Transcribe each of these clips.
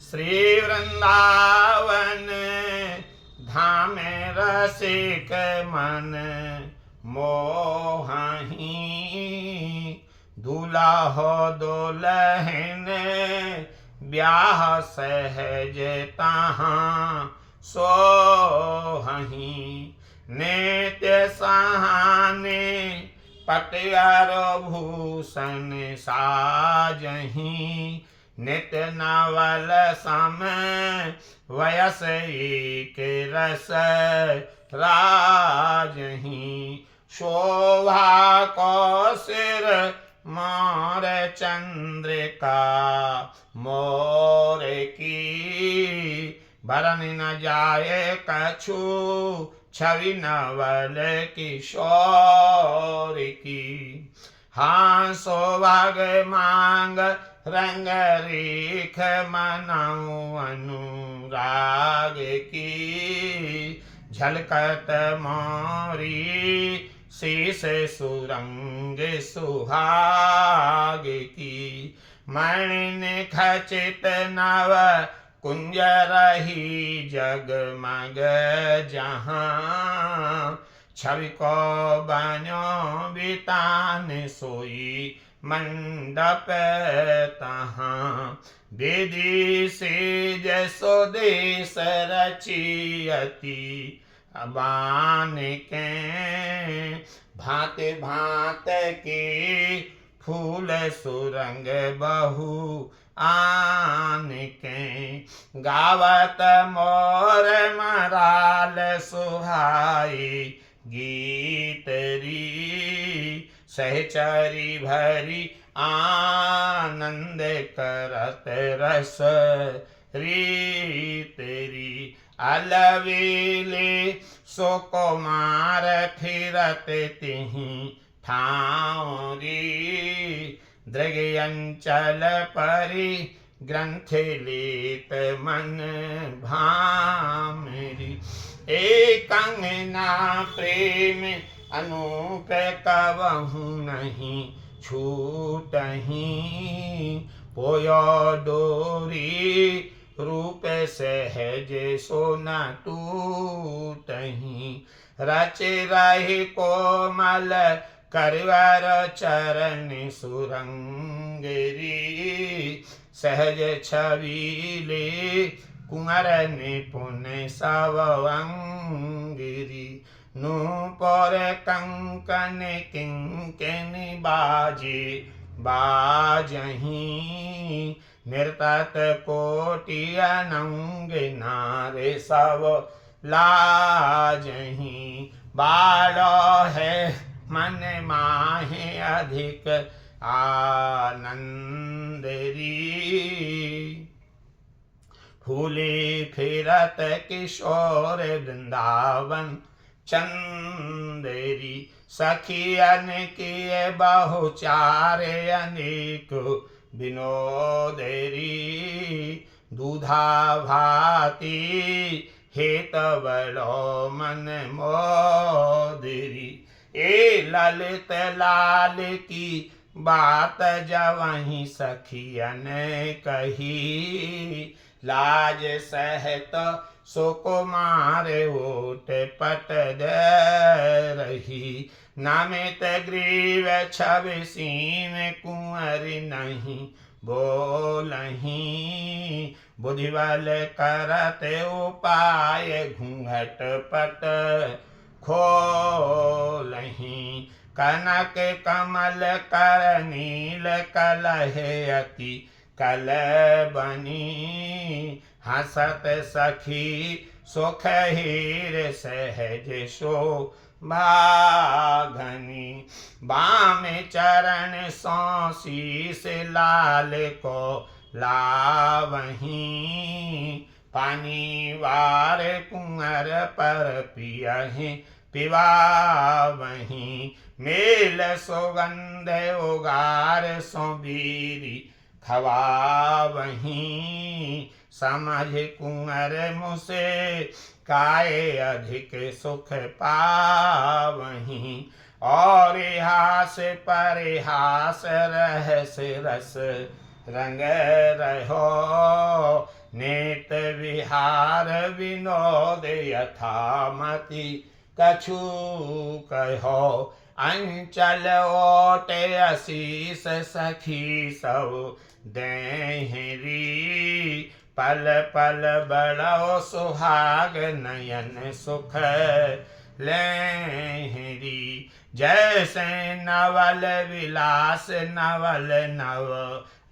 श्री वृंदावन धाम रसिक मन मोहही। दुल्हो दुल्हन ब्याह सहज तहाँ सोहही। नित्य सहाने पटियार भूषण साजही। नित्य नवल सम वयस एक रस राजही। शोभा को सिर मोर चंद्रिका मोर की। भरन न जाए कछु छवि नवल किशोर की। हाँ सौभाग मांग रंग रेख मनाऊं अनुराग की। झलकत मोरी शीश सुरंग सुहाग की। मणि खचित नव कुंज रही जगमग जहाँ। छवि को बन्यो बितान सोई मंडप तहाँ। विधि से जसो देश रचियति अबान के। भांत भांत के फूल सुरंग बहु आन के। गावत मोर मराल सुहाई गीतरी। सहचरी भरी आनंद करत रस रीतरी। अलवेले सो कुमार फिरत तिहि ठाउरी। दृगयंचल परि ग्रंथ लेत मन भामरी। एक अंगना प्रेम अनूप कबहु नहीं छूटही। पोयो डोरी रूप सहज सोना टूटही। रचे रही कोमल करवर चरण सुरंगरी। सहज छबीले कुंवर निपुण सवंगिरी। नूपुर कंकन किंकन बाजे बाजही। नृतत कोटि अनंग नारे सब लाजही। बालो है मन माहे अधिक आनंदरी। फूले फिरत किशोर वृंदावन चंदेरी। सखियन किए बहुचारे अनेक विनोदेरी। दूधा भाती हेत बड़ो मन मोदरी। ए ललित लाल की बात जवहीं सखियन कही। लाज सहत सुकुमार ओट पट दे रही। नामित ग्रीव छवि सीम कुंवर नहीं बोलही। बुद्धिबल करत उपाय घूंघट पट खोलही। कनक कमल कर नील कलहे अति कल बनी। हसत सखी सुख हीर सहज शोभाघनी। बाम चरण सो शीस लाल को लावही। पानी वार कुंवर पर पियहि पिवावही। मेल सुगंध उगार सो बीरी खवावही। समझ कुंवर मुसे काये अधिक सुख पावही। और हास परिहास रहस रस रंग रहो। नेत विहार विनोद यथामति कछु कहो अंचल ओटे असीस सखी सब देहरी पल पल बड़ो सुहाग नयन सुख लेहरी जैसे नवल विलास नवल नव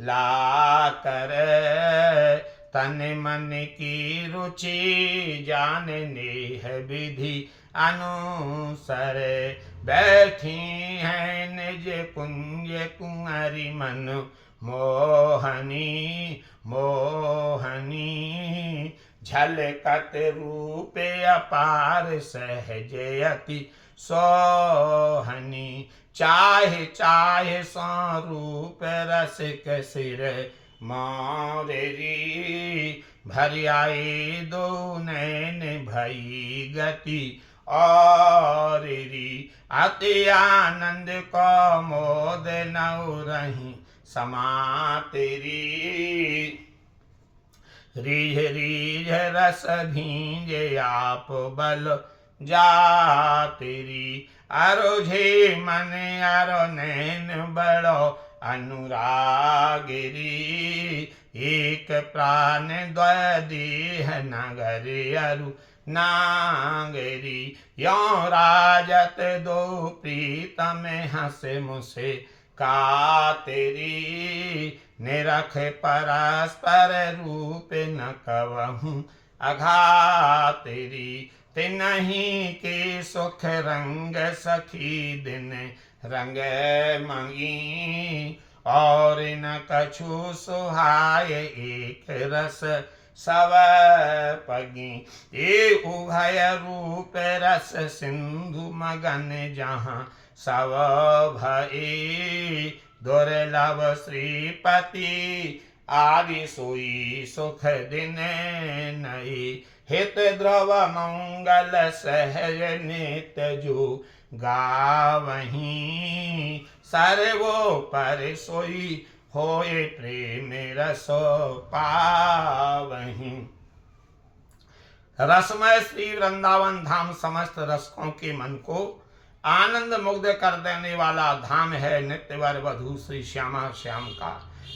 ला कर तन मन की रुचि जानने है विधि अनुसर बैठी है निज कुंज कुंवरी मन मोहनी मोहनी झलकत रूप अपार सहज अति सोहनी चाहे चाहे स्वरूप रसिक सिर मोरेरी भरी आई दो नैन भई गति और अति आनंद को मोद नौ रही समा तेरी रीझ रीझ रस भींजे आप बल जा तेरी अरोझे मन अरो नैन बड़ो अनुरागिरी एक प्राण द्वदेह नगर अरु नागरी यो राजत दो प्रीतम हंसे मुसे का तेरी निरख परस्पर रूप न कवहूँ अघा तेरी तिनहि के सुख रंग सखी दिन रंग मंगी और न कछु सुहाय एक रस सव पगी ये उभय रूप रस सिंधु मगन जहाँ सव भई दुर्लभ श्रीपति आदि सोई सुख दिन नई हित द्रव मंगल सहज नित्य जो गावहीं सर्वो पर सोई होए प्रेम रसो पावहीं। रसमय श्री वृंदावन धाम समस्त रसकों के मन को आनंद मुग्ध कर देने वाला धाम है। नित्य वर वधू श्री श्यामा श्याम का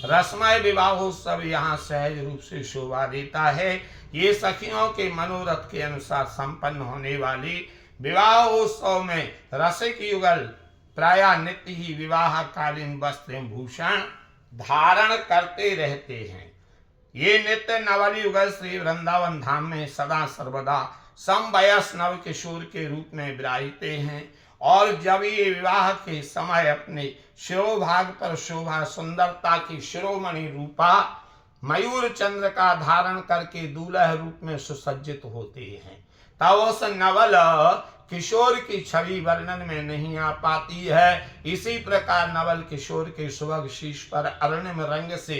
रसमय विवाहोत्सव यहाँ सहज रूप से शोभा देता है। ये सखियों के मनोरथ के अनुसार संपन्न होने वाली विवाहोत्सव में रसिक युगल प्राय नित्य ही विवाह कालीन वस्त्र भूषण धारण करते रहते हैं। ये नित्य नवल युगल श्री वृंदावन धाम में सदा सर्वदा समवयस नव किशोर के रूप में विराजते हैं और जब ये विवाह के समय अपने शिरोभाग पर शोभा सुंदरता की शिरोमणि रूपा मयूर चंद्र का धारण करके दूल्हा रूप में सुसज्जित होते हैं तब उस नवल किशोर की छवि वर्णन में नहीं आ पाती है। इसी प्रकार नवल किशोर के सुभग शीश पर अरुणिम रंग से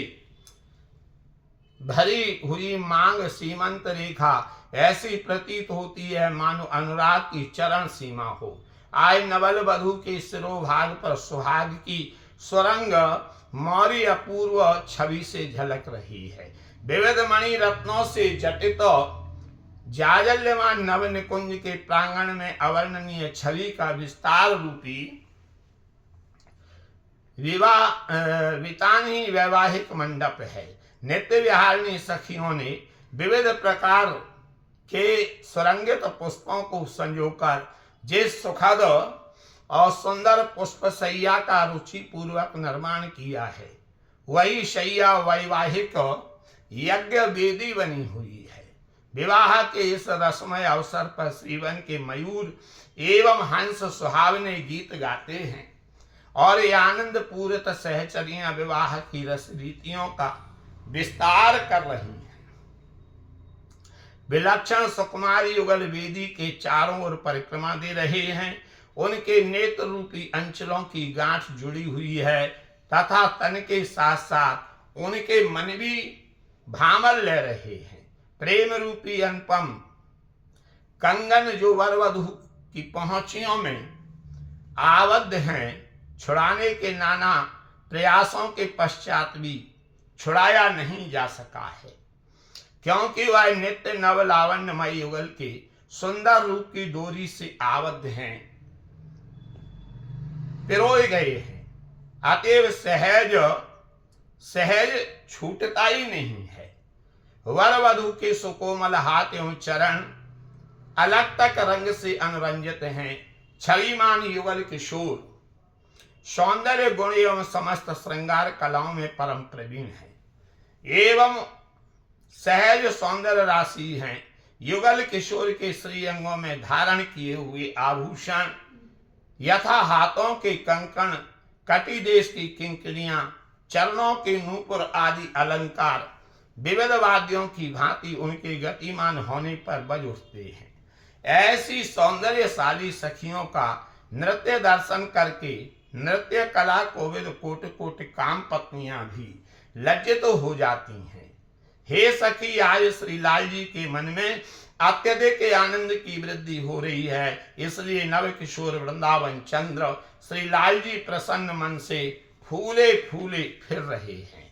भरी हुई मांग सीमंत रेखा ऐसी प्रतीत होती है मानो अनुराग की चरण सीमा हो। आय नवल वधू के सिरोभाग पर सुहाग की सुरंग मौरी अपूर्व छवि से झलक रही है। विविध मणि रत्नों से जटित जाजल्यमान नव निकुंज के प्रांगण में अवर्णनीय छवि का विस्तार रूपी वितानी वैवाहिक मंडप है। नित्य विहारिणी सखियों ने विविध प्रकार के सुरंगित पुष्पों को संजोकर जिस सुखद और सुंदर पुष्प शैया का रुचि पूर्वक निर्माण किया है वही शैया वैवाहिक यज्ञ वेदी बनी हुई है। विवाह के इस रसमय अवसर पर श्रीवन के मयूर एवं हंस सुहावने गीत गाते हैं और ये आनंद पूरित सहचरियां विवाह की रस रीतियों का विस्तार कर रही हैं। विलक्षण सुकुमारी युगल वेदी के चारों ओर परिक्रमा दे रहे हैं। उनके नेत्र रूपी अंचलों की गांठ जुड़ी हुई है तथा तन के साथ साथ उनके मन भी भामल ले रहे हैं। प्रेम रूपी अनुपम कंगन जो वर वधू की पहुंचियों में आबद्ध हैं, छुड़ाने के नाना प्रयासों के पश्चात भी छुड़ाया नहीं जा सका है। क्योंकि वह नित्य नव लावण्यमय युगल के सुंदर रूप की डोरी से आबद्ध हैं, पिरोए गए हैं। अतएव सहज सहज छूटता ही नहीं है। वर वधु के सुकोमल हाथ एवं चरण अलग तक रंग से अनुरंजित हैं। छविमान युगल किशोर सौंदर्य गुण एवं समस्त श्रृंगार कलाओं में परम प्रवीण है, एवं सहज सौंदर्य राशि हैं। युगल किशोर के श्री अंगों में धारण किए हुए आभूषण यथा हाथों के कंकण, कटी देश की किंकरियां, चरणों के नूपुर आदि अलंकार विविध वाद्यों की भांति उनके गतिमान होने पर बज उठते हैं। ऐसी सौंदर्यशाली सखियों का नृत्य दर्शन करके नृत्य कला कोविद कोट कोट काम पत्नियां भी लज्जित हो जाती हैं। हे सखी, आज श्री लाल जी के मन में अत्यधिक आनंद की वृद्धि हो रही है, इसलिए नव किशोर वृंदावन चंद्र श्री लाल जी प्रसन्न मन से फूले फूले फिर रहे हैं।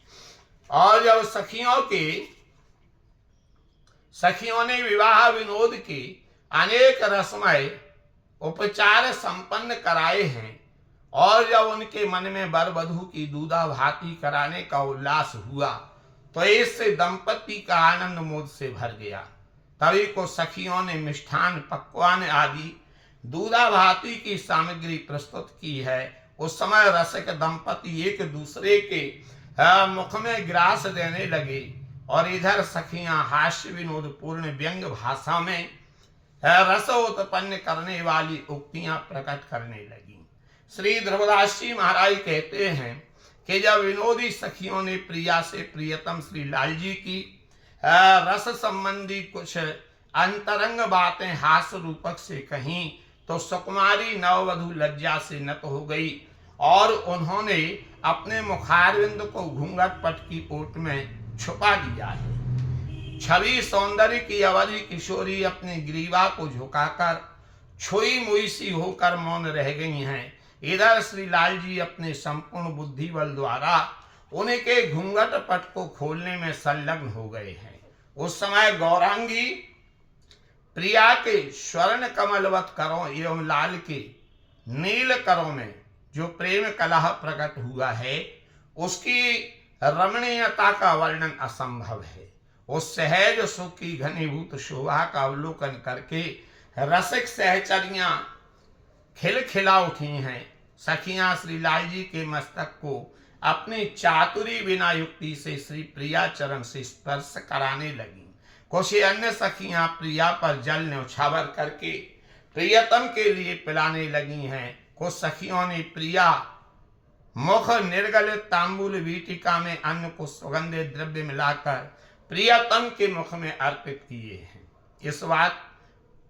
और जब सखियों ने विवाह विनोद के अनेक रसमय उपचार संपन्न कराए हैं और जब उनके मन में वर वधू की दूधा भाती कराने का उल्लास हुआ तो इससे दंपति का आनंद मोद से भर गया। तभी को सखियों ने मिष्ठान पकवान आदि दूधा भाती की सामग्री प्रस्तुत की है। उस समय रसिक दंपति एक दूसरे के मुख में ग्रास देने लगे और इधर सखियां हास्य विनोद पूर्ण व्यंग भाषा में रस उत्पन्न करने वाली उक्तियां प्रकट करने लगी। श्री ध्रुवदास जी महाराज कहते हैं कि जब विनोदी सखियों ने प्रिया से प्रियतम श्री लाल जी की रस संबंधी कुछ अंतरंग बातें हास्य रूपक से कहीं तो सुकुमारी नववधु लज्जा से नत हो गई और उन्होंने अपने मुखारविंद को घूंघट पट की ओट में छुपा दिया है। छवि सौंदर्य की अवधि किशोरी अपने ग्रीवा को झुकाकर छुई मुई सी होकर मौन रह गई हैं। इधर श्री लाल जी अपने संपूर्ण बुद्धि बल द्वारा उनके घूंघट पट को खोलने में संलग्न हो गए हैं। उस समय गौरांगी प्रिया के स्वर्ण कमलवत करों एवं लाल के नील करों में जो प्रेम कलह प्रकट हुआ है उसकी रमणीयता का वर्णन असंभव है। उस सहज सुख की घनीभूत शोभा का अवलोकन करके रसिक सहचरियां खिलखिला उठी हैं। सखियां श्री लाल जी के मस्तक को अपनी चातुरी बिना युक्ति से श्री प्रिया चरण से स्पर्श कराने लगी। कुछ अन्य सखियां प्रिया पर जल न्यौछावर करके प्रियतम के लिए पिलाने लगी हैं। कुछ सखियों ने प्रिया मुख निर्गलित तांबूल वीटिका में अन्न को सुगंधित द्रव्य मिलाकर प्रियतम के मुख में अर्पित किए हैं। इस बात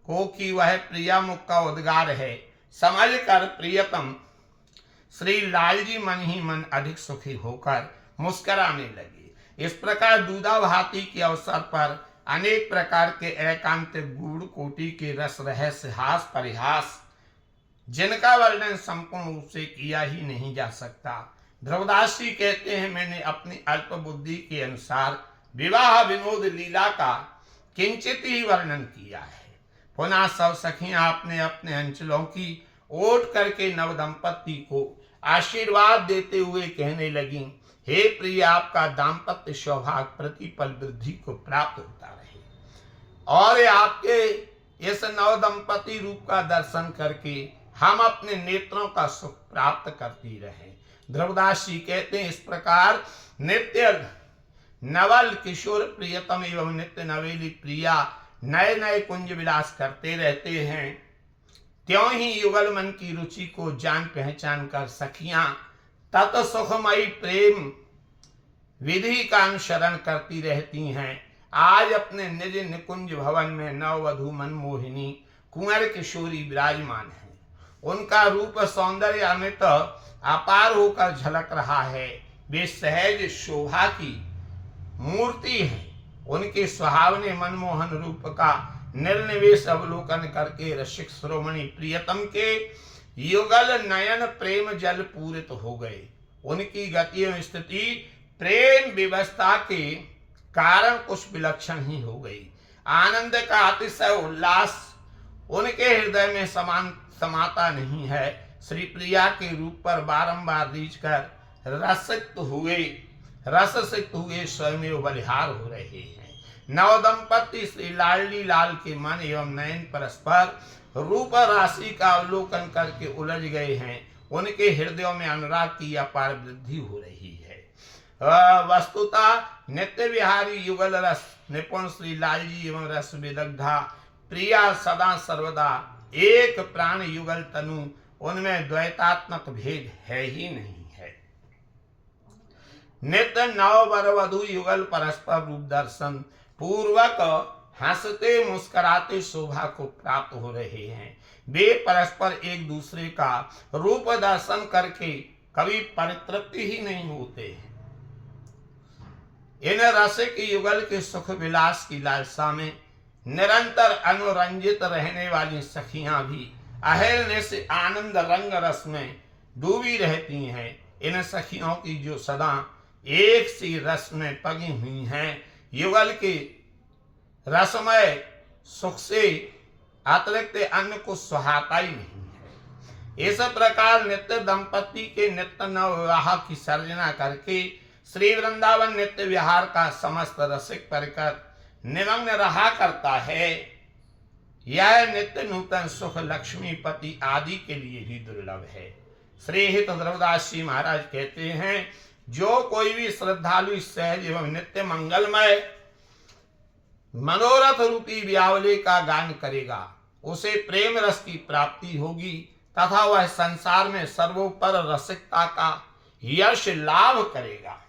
को कि वह प्रिया मुख का उद्गार है समझकर प्रियतम श्री लाल जी मन ही मन अधिक सुखी होकर मुस्कुराने लगे। इस प्रकार दूधा भाती के अवसर पर अनेक प्रकार के एकांत गूढ़ कोटि के रस रहस्य हास परिहास जिनका वर्णन संपूर्ण रूप से किया ही नहीं जा सकता। ध्रुवदास जी कहते हैं, मैंने अपनी अल्प बुद्धि के अनुसार विवाह विनोद लीला का किंचित ही वर्णन किया है। पुनः सब सखियां अपने अपने अंचलों की ओट करके नव दंपति को आशीर्वाद देते हुए कहने लगी, हे प्रिय, आपका दाम्पत्य सौभाग्य प्रतिपल वृद्धि को प्राप्त होता रहे और आपके इस नव दंपति रूप का दर्शन करके हम अपने नेत्रों का सुख प्राप्त करती रहे। ध्रुवदास जी कहते हैं, इस प्रकार नित्य नवल किशोर प्रियतम एवं नित्य नवेली प्रिया नए नए कुंज विलास करते रहते हैं। त्यों ही युगल मन की रुचि को जान पहचान कर सखियां तत् सुखमयी प्रेम विधि का अनुसरण करती रहती हैं। आज अपने निज निकुंज भवन में नववधु मनमोहिनी कुंवर किशोरी विराजमान है। उनका रूप सौंदर्य अमित अपार होकर झलक रहा है। वे सहज शोभा की मूर्ति है। उनके सुहावने मनमोहन रूप का निर्निवेश अवलोकन करके रसिक श्रोमणी प्रियतम के युगल नयन प्रेम जल पूरित हो गए। उनकी गति एवं स्थिति प्रेम व्यवस्था के कारण कुछ विलक्षण ही हो गई। आनंद का अतिशय उल्लास उनके हृदय में समाता नहीं है। श्री प्रिया के रूप पर बारंबार रीझ कर रसित हुए स्वयं बलिहार हो रहे हैं। नव दंपति श्री लाडली लाल के मन एवं नयन परस्पर रूप राशि का अवलोकन करके उलझ गए हैं। उनके हृदयों में अनुराग की अपार वृद्धि हो रही है। वस्तुतः नित्य विहारी युगल रस निपुण श्री लालजी एवं रस विदग्धा प्रिया सदा सर्वदा एक प्राण युगल तनु, उनमें द्वैतात्मक भेद है ही नहीं है। नित्य नव वर वधु युगल परस्पर रूप दर्शन पूर्वक हंसते मुस्कुराते शोभा को प्राप्त हो रहे हैं। वे परस्पर एक दूसरे का रूप दर्शन करके कभी परितृप्ति ही नहीं होते हैं। इन रसिक युगल के सुख विलास की लालसा में निरंतर अनुरंजित रहने वाली सखियां भी अहल्य से आनंद रंग रस में डूबी रहती हैं। इन सखियों की जो सदा एक सी रस में पगी हुई हैं, युगल के रसमय सुख से अतिरिक्त अन्य को सुहाता ही नहीं है। इस प्रकार नित्य दंपति के नित्य नव विवाह की सर्जना करके श्री वृंदावन नित्य विहार का समस्त रसिक परिकर निमग्न रहा करता है। यह नित्य नूतन सुख लक्ष्मीपति आदि के लिए भी दुर्लभ है। श्री हित ध्रुवदास जी महाराज कहते हैं, जो कोई भी श्रद्धालु सहज एवं नित्य मंगलमय मनोरथ रूपी व्यावले का गान करेगा, उसे प्रेम रस की प्राप्ति होगी तथा वह संसार में सर्वोपर रसिकता का यश लाभ करेगा।